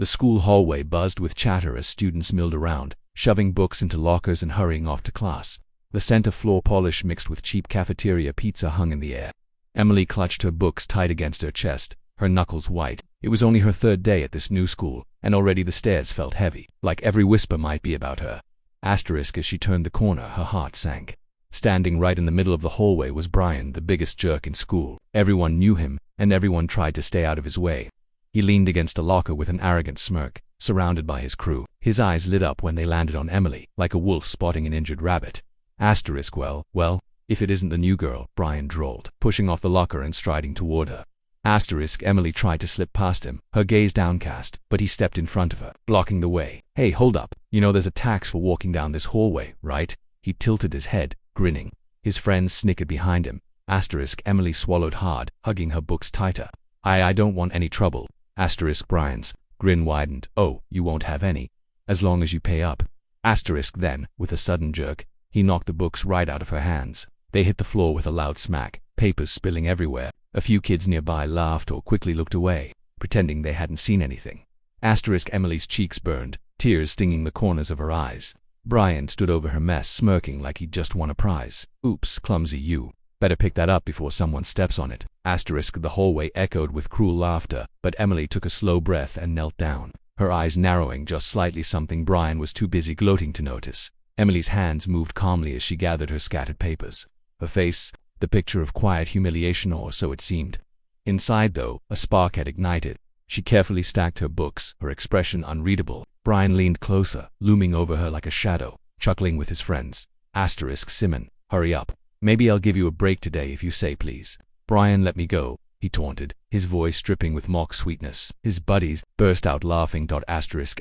The school hallway buzzed with chatter as students milled around, shoving books into lockers and hurrying off to class. The scent of floor polish mixed with cheap cafeteria pizza hung in the air. Emily clutched her books tight against her chest, her knuckles white. It was only her third day at this new school, and already the stairs felt heavy, like every whisper might be about her. As she turned the corner, her heart sank. Standing right in the middle of the hallway was Brian, the biggest jerk in school. Everyone knew him, and everyone tried to stay out of his way. He leaned against a locker with an arrogant smirk, surrounded by his crew. His eyes lit up when they landed on Emily, like a wolf spotting an injured rabbit. Well, if it isn't the new girl, Brian drawled, pushing off the locker and striding toward her. Emily tried to slip past him, her gaze downcast, but he stepped in front of her, blocking the way. Hey, hold up. You know there's a tax for walking down this hallway, right? He tilted his head, grinning. His friends snickered behind him. Emily swallowed hard, hugging her books tighter. I don't want any trouble. Brian's grin widened. Oh, you won't have any. As long as you pay up. Then, with a sudden jerk, he knocked the books right out of her hands. They hit the floor with a loud smack, papers spilling everywhere. A few kids nearby laughed or quickly looked away, pretending they hadn't seen anything. Emily's cheeks burned, tears stinging the corners of her eyes. Brian stood over her mess, smirking like he'd just won a prize. Oops, clumsy you. Better pick that up before someone steps on it. The hallway echoed with cruel laughter, but Emily took a slow breath and knelt down, her eyes narrowing just slightly, something Brian was too busy gloating to notice. Emily's hands moved calmly as she gathered her scattered papers. Her face, the picture of quiet humiliation, or so it seemed. Inside, though, a spark had ignited. She carefully stacked her books, her expression unreadable. Brian leaned closer, looming over her like a shadow, chuckling with his friends. Simon, hurry up. Maybe I'll give you a break today if you say please. Brian, let me go, he taunted, his voice dripping with mock sweetness. His buddies burst out laughing.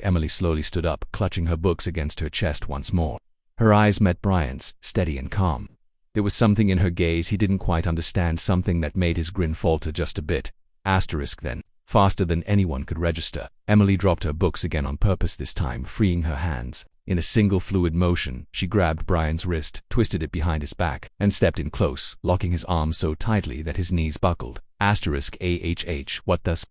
Emily slowly stood up, clutching her books against her chest once more. Her eyes met Brian's, steady and calm. There was something in her gaze he didn't quite understand, something that made his grin falter just a bit. Then, faster than anyone could register, Emily dropped her books again on purpose, this time freeing her hands. In a single fluid motion, she grabbed Brian's wrist, twisted it behind his back, and stepped in close, locking his arms so tightly that his knees buckled. What the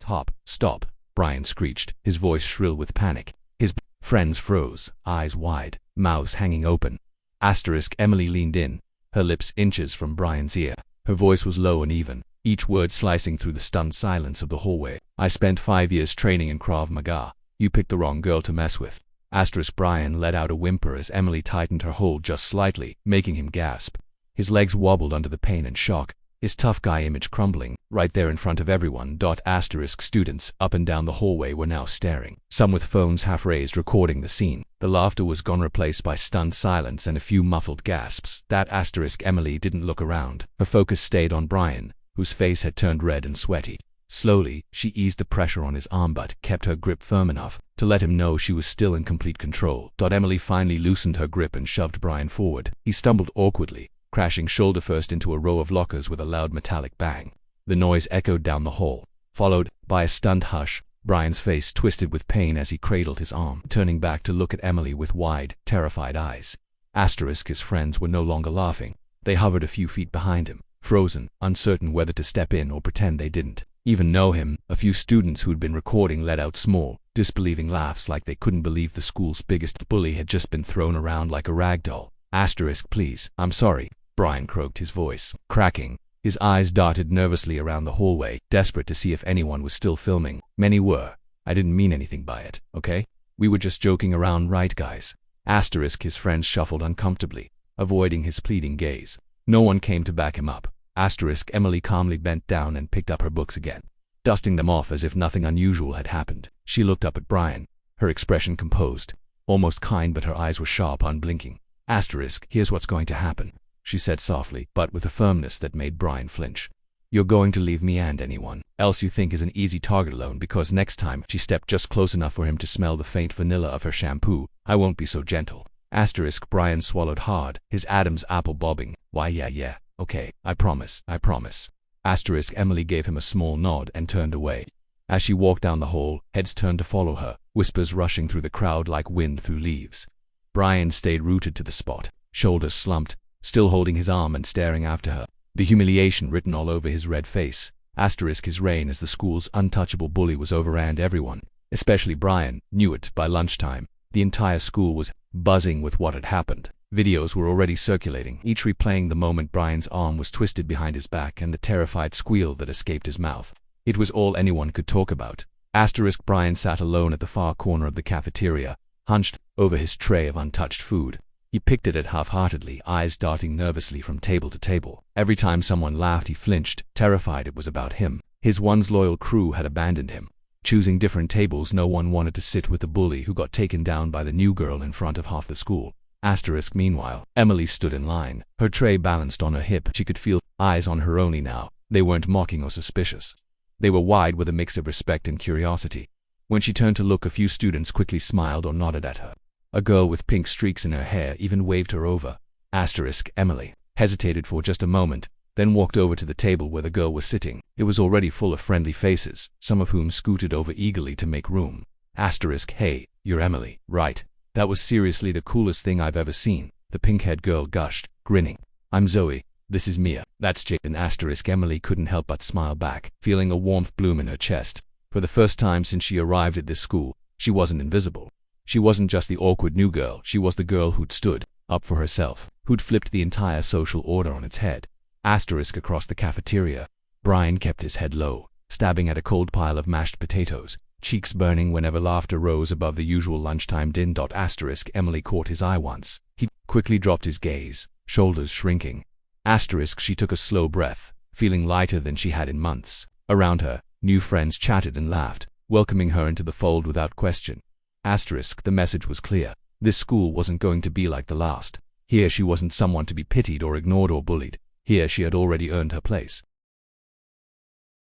stop, Brian screeched, his voice shrill with panic. His friends froze, eyes wide, mouths hanging open. Emily leaned in, her lips inches from Brian's ear. Her voice was low and even, each word slicing through the stunned silence of the hallway. I spent 5 years training in Krav Maga. You picked the wrong girl to mess with. Brian let out a whimper as Emily tightened her hold just slightly, making him gasp. His legs wobbled under the pain and shock, his tough guy image crumbling, right there in front of everyone. Students up and down the hallway were now staring, some with phones half raised recording the scene. The laughter was gone, replaced by stunned silence and a few muffled gasps. Emily didn't look around. Her focus stayed on Brian, whose face had turned red and sweaty. Slowly, she eased the pressure on his arm but kept her grip firm enough to let him know she was still in complete control. Emily finally loosened her grip and shoved Brian forward. He stumbled awkwardly, crashing shoulder first into a row of lockers with a loud metallic bang. The noise echoed down the hall, followed by a stunned hush. Brian's face twisted with pain as he cradled his arm, turning back to look at Emily with wide, terrified eyes. His friends were no longer laughing. They hovered a few feet behind him, frozen, uncertain whether to step in or pretend they didn't even know him. A few students who'd been recording let out small, disbelieving laughs like they couldn't believe the school's biggest bully had just been thrown around like a rag doll. Please, I'm sorry, Brian croaked, his voice cracking. His eyes darted nervously around the hallway, desperate to see if anyone was still filming. Many were. I didn't mean anything by it, okay? We were just joking around, right guys? His friends shuffled uncomfortably, avoiding his pleading gaze. No one came to back him up. Emily calmly bent down and picked up her books again, dusting them off as if nothing unusual had happened. She looked up at Brian, her expression composed, almost kind, but her eyes were sharp, unblinking. Here's what's going to happen, she said softly, but with a firmness that made Brian flinch. You're going to leave me and anyone else you think is an easy target alone, because next time she stepped just close enough for him to smell the faint vanilla of her shampoo, I won't be so gentle. Brian swallowed hard, his Adam's apple bobbing. Why yeah, okay, I promise. Emily gave him a small nod and turned away. As she walked down the hall, heads turned to follow her, whispers rushing through the crowd like wind through leaves. Brian stayed rooted to the spot, shoulders slumped, still holding his arm and staring after her, the humiliation written all over his red face. His reign as the school's untouchable bully was over, and everyone, Especially Brian knew it by lunchtime. The entire school was buzzing with what had happened. Videos were already circulating, each replaying the moment Brian's arm was twisted behind his back and the terrified squeal that escaped his mouth. It was all anyone could talk about. Brian sat alone at the far corner of the cafeteria, hunched over his tray of untouched food. He picked at it half-heartedly, eyes darting nervously from table to table. Every time someone laughed, he flinched, terrified it was about him. His once loyal crew had abandoned him. Choosing different tables, no one wanted to sit with the bully who got taken down by the new girl in front of half the school. Meanwhile, Emily stood in line, her tray balanced on her hip. She could feel eyes on her only now. They weren't mocking or suspicious. They were wide with a mix of respect and curiosity. When she turned to look, a few students quickly smiled or nodded at her. A girl with pink streaks in her hair even waved her over. Emily hesitated for just a moment, then walked over to the table where the girl was sitting. It was already full of friendly faces, some of whom scooted over eagerly to make room. Hey, you're Emily, right? That was seriously the coolest thing I've ever seen, the pink-haired girl gushed, grinning. I'm Zoe. This is Mia. That's Jake. And Emily couldn't help but smile back, feeling a warmth bloom in her chest. For the first time since she arrived at this school, she wasn't invisible. She wasn't just the awkward new girl, she was the girl who'd stood up for herself, who'd flipped the entire social order on its head. Across the cafeteria, Brian kept his head low, stabbing at a cold pile of mashed potatoes, cheeks burning whenever laughter rose above the usual lunchtime din. Emily caught his eye once. He quickly dropped his gaze, shoulders shrinking. She took a slow breath, feeling lighter than she had in months. Around her, new friends chatted and laughed, welcoming her into the fold without question. The message was clear. This school wasn't going to be like the last. Here she wasn't someone to be pitied or ignored or bullied. Here she had already earned her place.